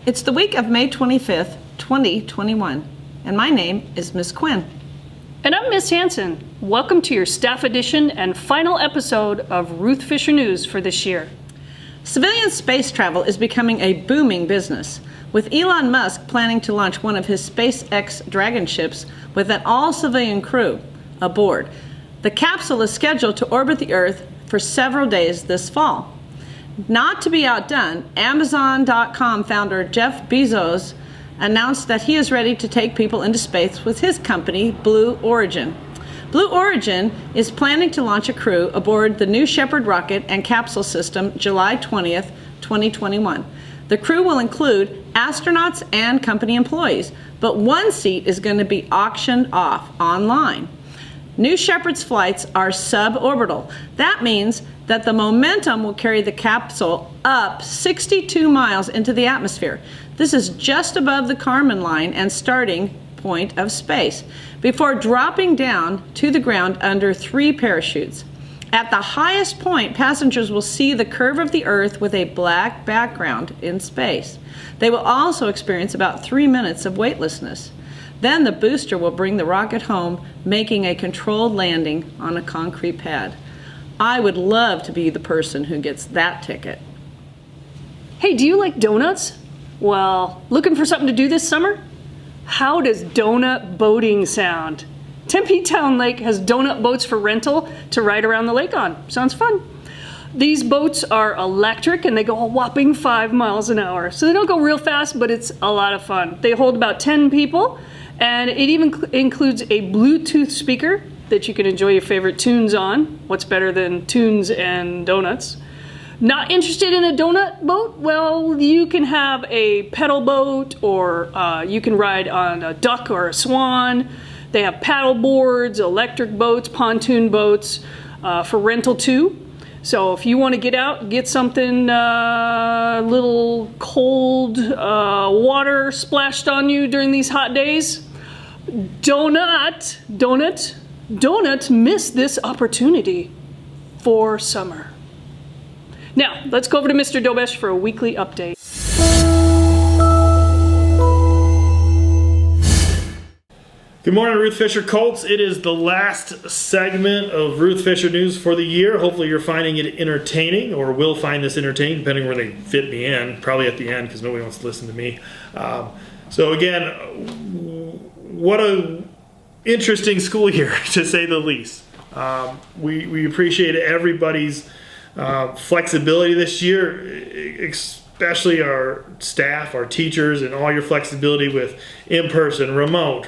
It's the week of May 25th, 2021, and my name is Miss Quinn. And I'm Miss Hanson. Welcome to your staff edition and final episode of Ruth Fisher News for this year. Civilian space travel is becoming a booming business, with Elon Musk planning to launch one of his SpaceX Dragon ships with an all-civilian crew aboard. The capsule is scheduled to orbit the Earth for several days this fall. Not to be outdone, Amazon.com founder Jeff Bezos announced that he is ready to take people into space with his company, Blue Origin. Blue Origin is planning to launch a crew aboard the New Shepard rocket and capsule system July 20th, 2021. The crew will include astronauts and company employees, but one seat is going to be auctioned off online. New Shepard's flights are suborbital. That means that the momentum will carry the capsule up 62 miles into the atmosphere. This is just above the Kármán line and starting point of space, before dropping down to the ground under 3 parachutes. At the highest point, passengers will see the curve of the Earth with a black background in space. They will also experience about 3 minutes of weightlessness. Then the booster will bring the rocket home, making a controlled landing on a concrete pad. I would love to be the person who gets that ticket. Hey, do you like donuts? Well, looking for something to do this summer? How does donut boating sound? Tempe Town Lake has donut boats for rental to ride around the lake on. Sounds fun. These boats are electric and they go a whopping 5 miles an hour. So they don't go real fast, but it's a lot of fun. They hold about 10 people, and it even includes a Bluetooth speaker that you can enjoy your favorite tunes on. What's better than tunes and donuts? Not interested in a donut boat? Well, you can have a pedal boat, or you can ride on a duck or a swan. They have paddle boards, electric boats, pontoon boats for rental too. So if you want to get out, get something little cold water splashed on you during these hot days, don't miss this opportunity for summer. Now, let's go over to Mr. Dobesh for a weekly update. Good morning, Ruth Fisher Colts. It is the last segment of Ruth Fisher News for the year. Hopefully you're finding it entertaining, or will find this entertaining, depending where they fit me in. Probably at the end, because nobody wants to listen to me. So again, what a interesting school year, to say the least. We appreciate everybody's flexibility this year, especially our staff, our teachers, and all your flexibility with in-person, remote,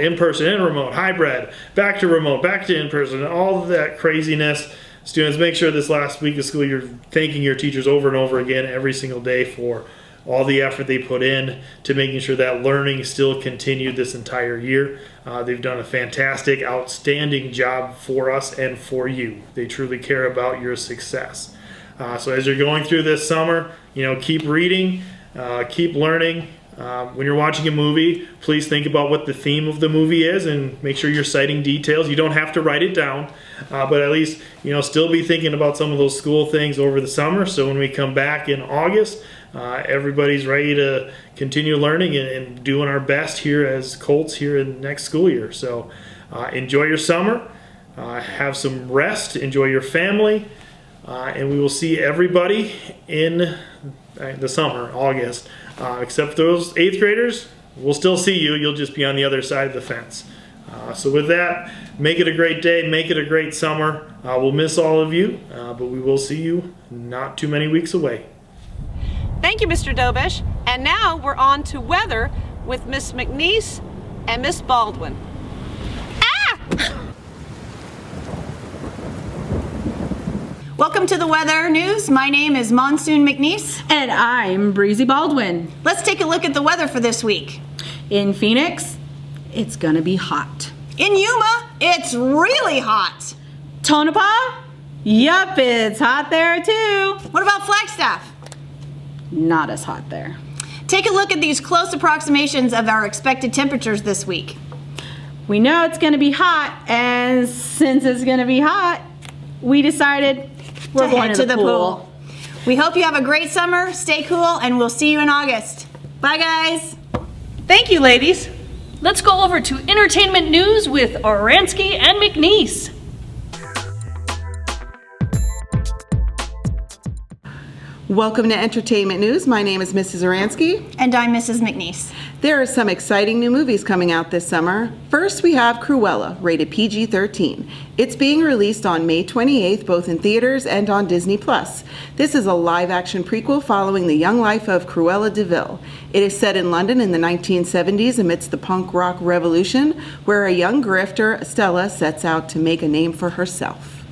in-person and remote, hybrid, back to remote, back to in-person, and all of that craziness. Students, make sure this last week of school you're thanking your teachers over and over again every single day for all the effort they put in to making sure that learning still continued this entire year. They've done a fantastic, outstanding job for us and for you. They truly care about your success. So as you're going through this summer, keep reading, keep learning. When you're watching a movie, please think about what the theme of the movie is and make sure you're citing details. You don't have to write it down, but at least, still be thinking about some of those school things over the summer. So when we come back in August, everybody's ready to continue learning and doing our best here as Colts here in the next school year. So enjoy your summer, have some rest, enjoy your family, and we will see everybody in the summer, August. Except for those 8th graders, we'll still see you. You'll just be on the other side of the fence. So with that, make it a great day. Make it a great summer. We'll miss all of you, but we will see you not too many weeks away. Thank you, Mr. Dobesh. And now we're on to weather with Miss McNeese and Miss Baldwin. Welcome to the weather news. My name is Monsoon McNeese. And I'm Breezy Baldwin. Let's take a look at the weather for this week. In Phoenix, it's gonna be hot. In Yuma, it's really hot. Tonopah? Yup, it's hot there too. What about Flagstaff? Not as hot there. Take a look at these close approximations of our expected temperatures this week. We know it's gonna be hot, and since it's gonna be hot, we decided we're going to the pool. We hope you have a great summer, stay cool, and we'll see you in August. Bye, guys. Thank you, ladies. Let's go over to entertainment news with Oransky and McNeese. Welcome to Entertainment News. My name is Mrs. Oransky. And I'm Mrs. McNeese. There are some exciting new movies coming out this summer. First, we have Cruella, rated PG-13. It's being released on May 28th, both in theaters and on Disney+. This is a live-action prequel following the young life of Cruella de Vil. It is set in London in the 1970s amidst the punk rock revolution, where a young grifter, Stella, sets out to make a name for herself.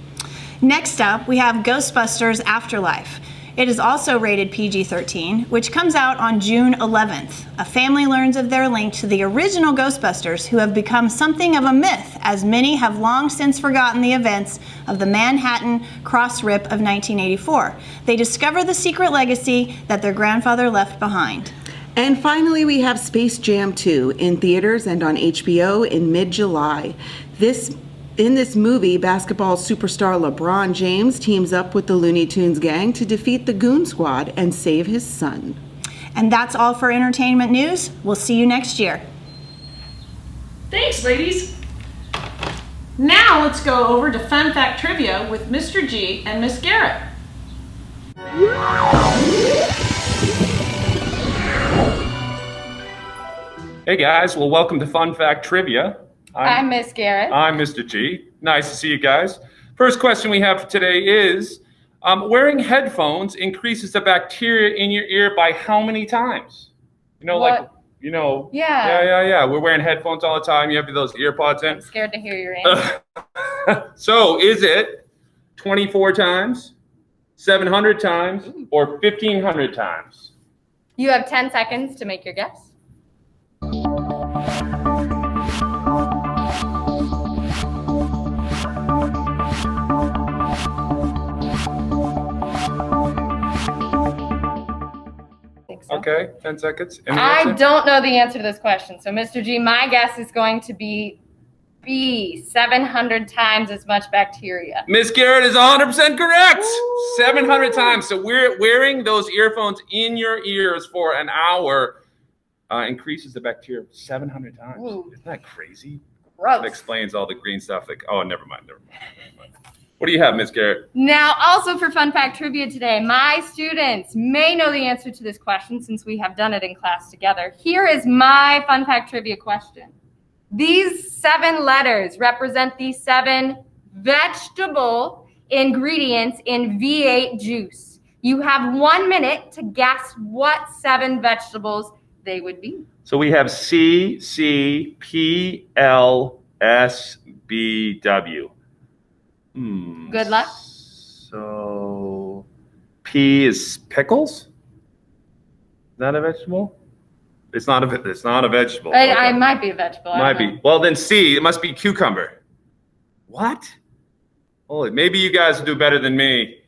Next up, we have Ghostbusters Afterlife. It is also rated PG-13, which comes out on June 11th. A family learns of their link to the original Ghostbusters, who have become something of a myth, as many have long since forgotten the events of the Manhattan cross-rip of 1984. They discover the secret legacy that their grandfather left behind. And finally, we have Space Jam 2 in theaters and on HBO in mid-July. In this movie, basketball superstar LeBron James teams up with the Looney Tunes gang to defeat the Goon Squad and save his son. And that's all for entertainment news. We'll see you next year. Thanks, ladies. Now let's go over to Fun Fact Trivia with Mr. G and Miss Garrett. Hey guys, well welcome to Fun Fact Trivia. I'm Miss Garrett. I'm Mr. G. Nice to see you guys. First question we have for today is, wearing headphones increases the bacteria in your ear by how many times? What? Yeah. We're wearing headphones all the time. You have those ear pods in. I'm scared to hear your answer. So is it 24 times, 700 times, or 1,500 times? You have 10 seconds to make your guess. So. Okay, 10 seconds. I don't know the answer to this question. So, Mr. G, my guess is going to be B, 700 times as much bacteria. Miss Garrett is 100% correct. Ooh. 700 times. So we're wearing those earphones in your ears for an hour increases the bacteria 700 times. Ooh. Isn't that crazy? Gross. That explains all the green stuff. Never mind. What do you have, Miss Garrett? Now, also for Fun Fact Trivia today, my students may know the answer to this question since we have done it in class together. Here is my Fun Fact Trivia question. These 7 letters represent the 7 vegetable ingredients in V8 juice. You have 1 minute to guess what 7 vegetables they would be. So we have C, C, P, L, S, B, W. Good luck. So P is pickles? Is that a vegetable? It's not a vegetable. I might be a vegetable. Might be. Well, then C, it must be cucumber. What? Holy, maybe you guys will do better than me.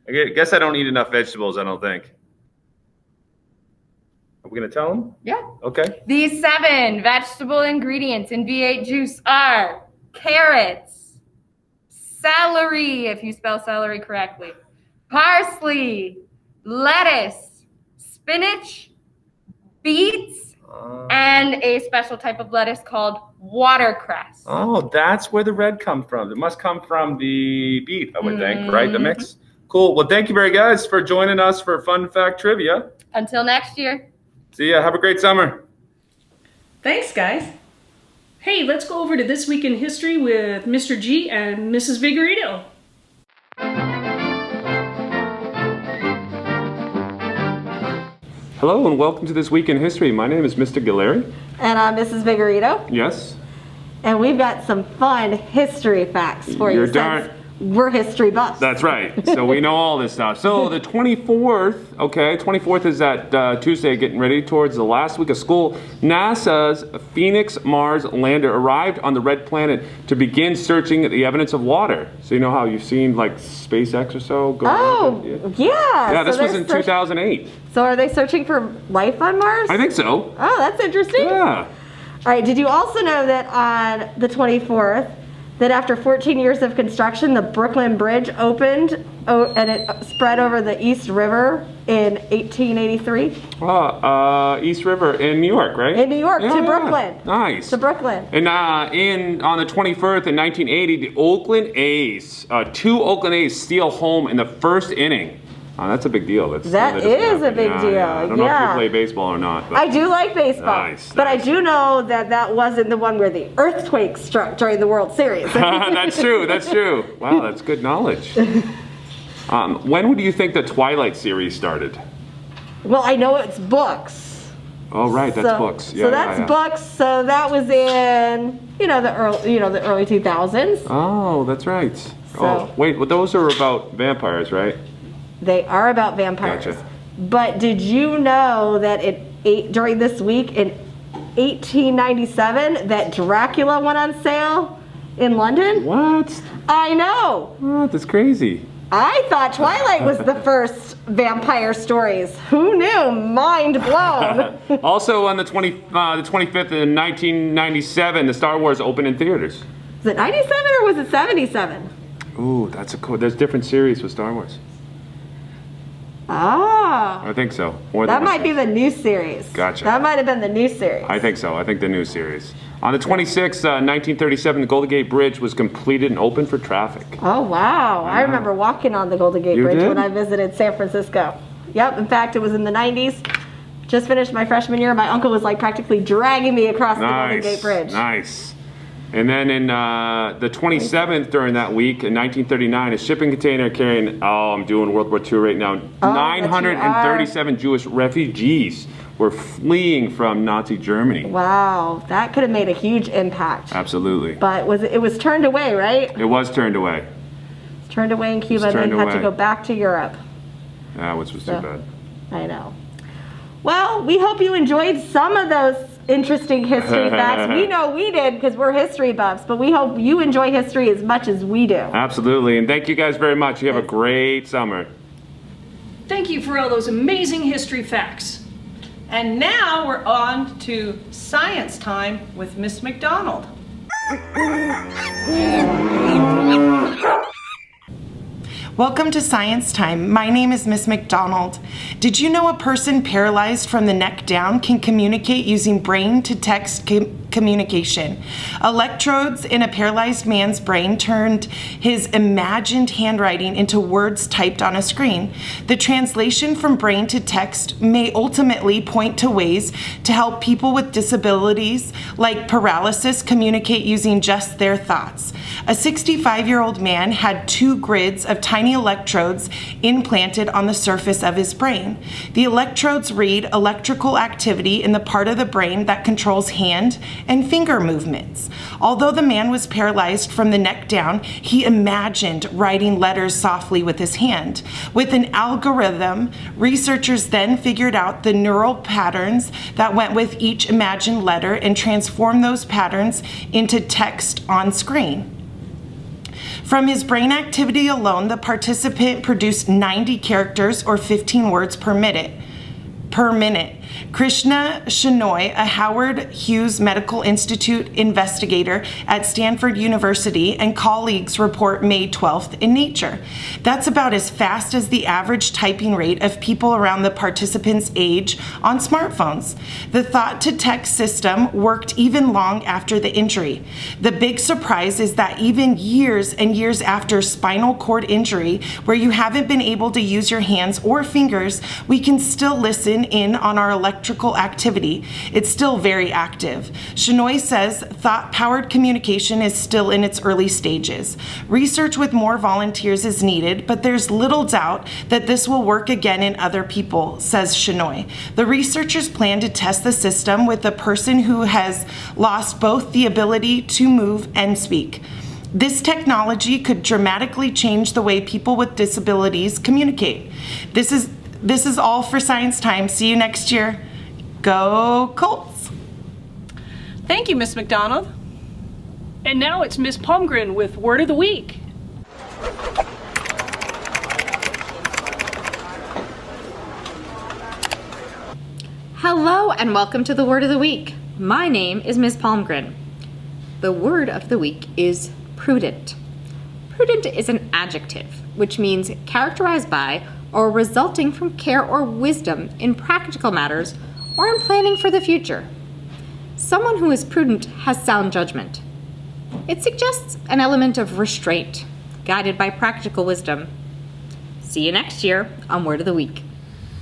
I guess I don't eat enough vegetables, I don't think. Are we going to tell them? Yeah. Okay. These 7 vegetable ingredients in V8 juice are carrots, celery, if you spell celery correctly, parsley, lettuce, spinach, beets, and a special type of lettuce called watercress. Oh, that's where the red comes from. It must come from the beet, I would think, right? The mix. Cool. Well, thank you very guys for joining us for Fun Fact Trivia. Until next year. See ya. Have a great summer. Thanks, guys. Hey, let's go over to This Week in History with Mr. G and Mrs. Vigorito. Hello and welcome to This Week in History. My name is Mr. Gilleri. And I'm Mrs. Vigorito. Yes. And we've got some fun history facts for you. You're darn. We're history buffs. That's right. So we know all this stuff. So the 24th, okay, 24th is that Tuesday, getting ready towards the last week of school. NASA's Phoenix Mars lander arrived on the red planet to begin searching the evidence of water. So you know how you've seen like SpaceX or so go around? Yeah. Yeah, this was in 2008. So are they searching for life on Mars? I think so. Oh, that's interesting. Yeah. All right, did you also know that on the 24th, that after 14 years of construction, the Brooklyn Bridge opened and it spread over the East River in 1883? East River in New York, right? In New York, to Brooklyn. Nice. To Brooklyn. And on the 21st in 1980, the Oakland A's, 2 Oakland A's steal home in the first inning. That's a big deal. That is a big deal. I don't know if you play baseball or not. But I do like baseball. Nice, but nice. I do know that wasn't the one where the earthquake struck during the World Series. That's true. That's true. Wow, that's good knowledge. When would you think the Twilight series started? Well, I know it's books. Oh, right, that's books. Yeah, so that's books. So that was in the early 2000s. Oh, that's right. So, wait, well, those are about vampires, right? They are about vampires. Gotcha. But did you know that during this week in 1897 that Dracula went on sale in London? What? I know. What? That's crazy. I thought Twilight was the first vampire stories. Who knew? Mind blown. Also on the 25th in 1997, the Star Wars opened in theaters. Was it 97 or was it 77? Ooh, that's a cool. There's different series with Star Wars. Ah. I think so. That might be the new series. Gotcha. That might have been the new series. I think so. I think the new series. On the 26th, 1937, the Golden Gate Bridge was completed and open for traffic. Oh, wow. I remember walking on the Golden Gate Bridge when I visited San Francisco. Yep. In fact, it was in the 90s. Just finished my freshman year. My uncle was like practically dragging me across the Golden Gate Bridge. Nice. And then in the 27th during that week in 1939, a shipping container carrying, I'm doing World War II right now, 937 Jewish refugees were fleeing from Nazi Germany. Wow, that could have made a huge impact. Absolutely. But it was turned away, right? It was turned away. It was turned away in Cuba and then had to go back to Europe. Which was too bad. I know. Well, we hope you enjoyed some of those interesting history facts. We know we did because we're history buffs, but we hope you enjoy history as much as we do. Absolutely, and thank you guys very much. You have a great summer. Thank you for all those amazing history facts. And now we're on to science time with Miss McDonald. Welcome to Science Time. My name is Miss McDonald. Did you know a person paralyzed from the neck down can communicate using brain-to-text communication? Electrodes in a paralyzed man's brain turned his imagined handwriting into words typed on a screen. The translation from brain to text may ultimately point to ways to help people with disabilities like paralysis communicate using just their thoughts. A 65-year-old man had 2 grids of tiny electrodes implanted on the surface of his brain. The electrodes read electrical activity in the part of the brain that controls hand and finger movements. Although the man was paralyzed from the neck down, he imagined writing letters softly with his hand. With an algorithm, researchers then figured out the neural patterns that went with each imagined letter and transformed those patterns into text on screen. From his brain activity alone, the participant produced 90 characters or 15 words per minute. Krishna Shenoy, a Howard Hughes Medical Institute investigator at Stanford University, and colleagues report May 12th in Nature. That's about as fast as the average typing rate of people around the participant's age on smartphones. The thought-to-text system worked even long after the injury. The big surprise is that even years and years after spinal cord injury, where you haven't been able to use your hands or fingers, we can still listen in on our electrical activity. It's still very active. Shenoy says thought-powered communication is still in its early stages. Research with more volunteers is needed, but there's little doubt that this will work again in other people, says Shenoy. The researchers plan to test the system with a person who has lost both the ability to move and speak. This technology could dramatically change the way people with disabilities communicate. This is all for Science Time. See you next year. Go Colts! Thank you, Miss McDonald. And now it's Miss Palmgren with Word of the Week. Hello and welcome to the Word of the Week. My name is Miss Palmgren. The word of the week is prudent. Prudent is an adjective, which means characterized by or resulting from care or wisdom in practical matters or in planning for the future. Someone who is prudent has sound judgment. It suggests an element of restraint, guided by practical wisdom. See you next year on Word of the Week.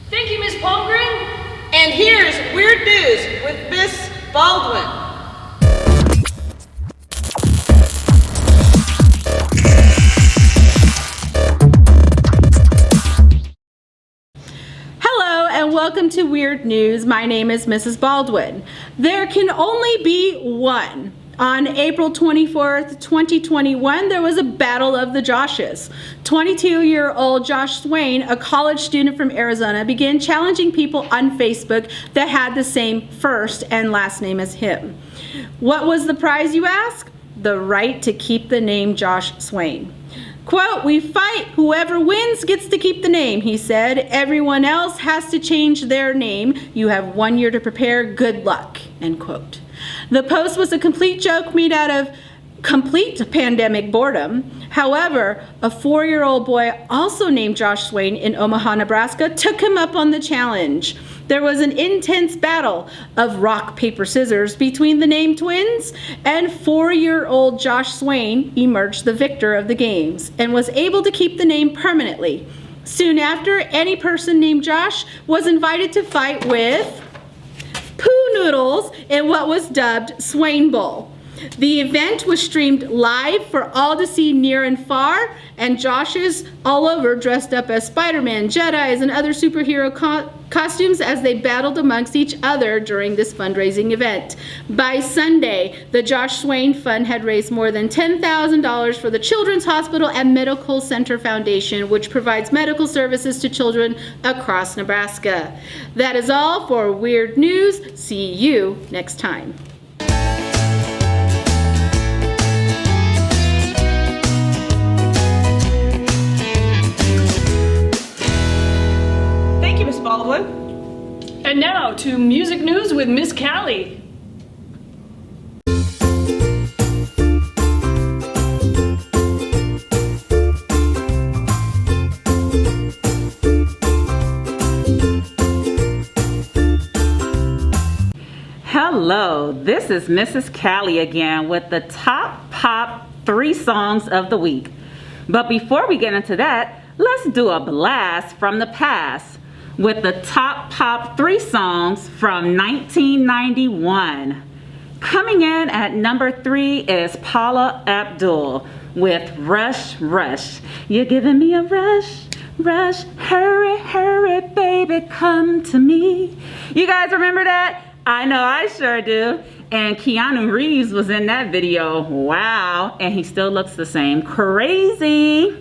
Thank you, Ms. Palmgren. And here's Weird News with Miss Baldwin. Hello and welcome to Weird News. My name is Mrs. Baldwin. There can only be one. On April 24th, 2021, there was a battle of the Joshes. 22-year-old Josh Swain, a college student from Arizona, began challenging people on Facebook that had the same first and last name as him. What was the prize, you ask? The right to keep the name Josh Swain. Quote, "We fight, whoever wins gets to keep the name," he said. "Everyone else has to change their name. You have 1 year to prepare. Good luck," end quote. The post was a complete joke made out of complete pandemic boredom. However, a 4-year-old boy also named Josh Swain in Omaha, Nebraska, took him up on the challenge. There was an intense battle of rock, paper, scissors between the named twins, and 4-year-old Josh Swain emerged the victor of the games and was able to keep the name permanently. Soon after, any person named Josh was invited to fight with poo noodles in what was dubbed Swain Bowl. The event was streamed live for all to see near and far, and Joshes all over dressed up as Spider-Man, Jedis, and other superhero costumes as they battled amongst each other during this fundraising event. By Sunday, the Josh Swain Fund had raised more than $10,000 for the Children's Hospital and Medical Center Foundation, which provides medical services to children across Nebraska. That is all for Weird News. See you next time. Baldwin. And now to music news with Miss Callie. Hello, this is Mrs. Callie again with the top pop 3 songs of the week. But before we get into that, let's do a blast from the past with the top pop 3 songs from 1991. Coming in at number 3 is Paula Abdul with Rush, Rush. You're giving me a rush, rush, hurry, hurry, baby, come to me. You guys remember that? I know I sure do. And Keanu Reeves was in that video. Wow, and he still looks the same. Crazy.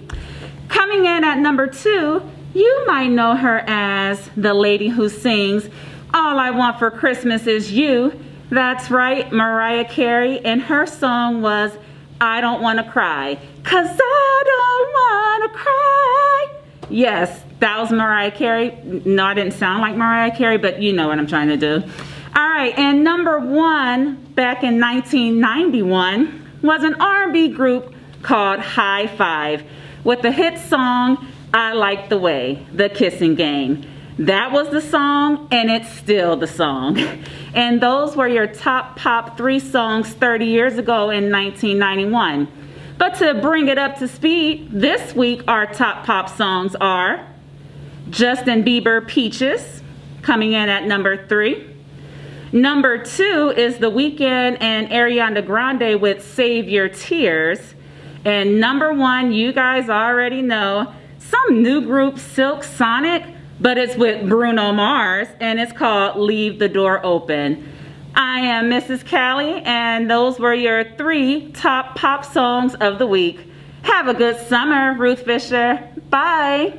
Coming in at number 2, you might know her as the lady who sings All I Want for Christmas Is You. That's right, Mariah Carey, and her song was I Don't Want to Cry, 'cause I don't want to cry. Yes, that was Mariah Carey. No, I didn't sound like Mariah Carey, but you know what I'm trying to do. All right, and number 1 back in 1991 was an R&B group called High Five with the hit song I Like the Way, The Kissing Game. That was the song, and it's still the song. And those were your top pop 3 songs 30 years ago in 1991. But to bring it up to speed, this week our top pop songs are Justin Bieber, Peaches, coming in at number 3. Number 2 is The Weeknd and Ariana Grande with Save Your Tears. And number 1, you guys already know, some new group, Silk Sonic, but it's with Bruno Mars, and it's called Leave the Door Open. I am Mrs. Callie, and those were your 3 top pop songs of the week. Have a good summer, Ruth Fisher. Bye.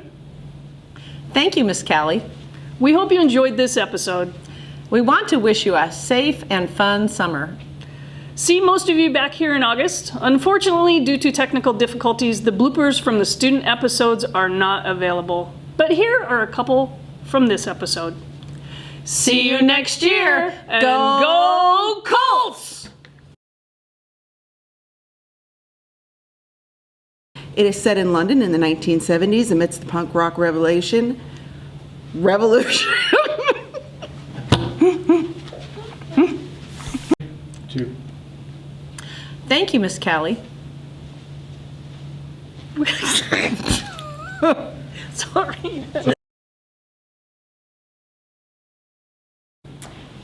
Thank you, Miss Callie. We hope you enjoyed this episode. We want to wish you a safe and fun summer. See most of you back here in August. Unfortunately, due to technical difficulties, the bloopers from the student episodes are not available. But here are a couple from this episode. See you next year. And go Colts! It is set in London in the 1970s amidst the punk rock revolution. Two. Thank you, Miss Callie. Sorry.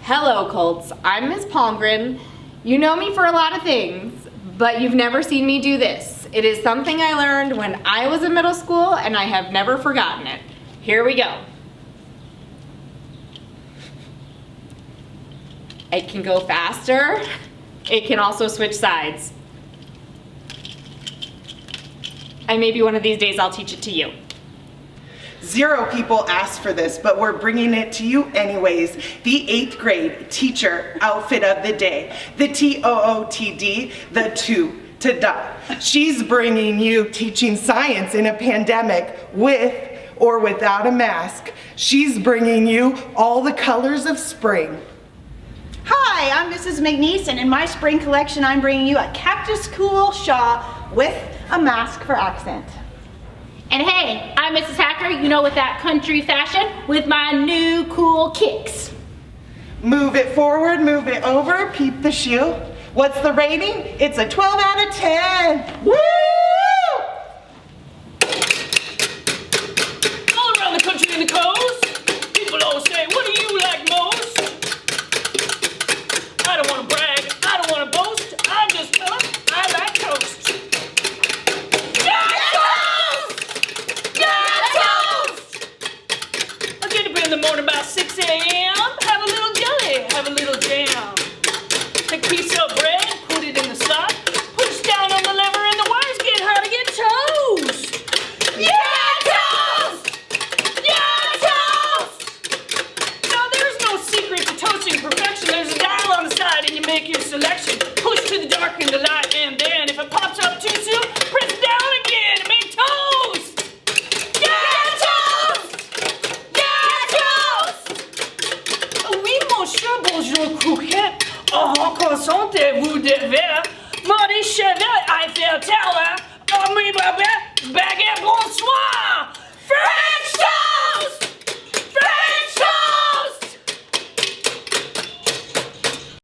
Hello, Colts. I'm Ms. Palmgren. You know me for a lot of things, but you've never seen me do this. It is something I learned when I was in middle school, and I have never forgotten it. Here we go. It can go faster. It can also switch sides. And maybe one of these days I'll teach it to you. 0 people asked for this, but we're bringing it to you anyways. The 8th grade teacher outfit of the day. The TOOTD, the two to die. She's bringing you teaching science in a pandemic with or without a mask. She's bringing you all the colors of spring. Hi, I'm Mrs. McNeese, and in my spring collection, I'm bringing you a Cactus Cool shawl with a mask for accent. And hey, I'm Mrs. Hacker, you know, with that country fashion, with my new cool kicks. Move it forward, move it over, peep the shoe. What's the rating? It's a 12 out of 10. Woo! All around the country and the coast, people always say, what do you like most? I don't want to brag, I don't want to boast, I just tell them I like toast. In the morning about 6 a.m. Have a little jelly, have a little jam. Take a piece of bread, put it in the sock, push down on the lever and the wires get hot to get toast. Yeah, toast! Yeah, toast! Now there's no secret to toasting perfection. There's a dial on the side and you make your selection. Push to the dark and the light, and then if it pops up too soon, press down again and make toast. Bonjour, croquette. Oh, consentez-vous de verre? Maurice Chevet, Eiffel Tower. Oh, mes baguettes, bonsoir.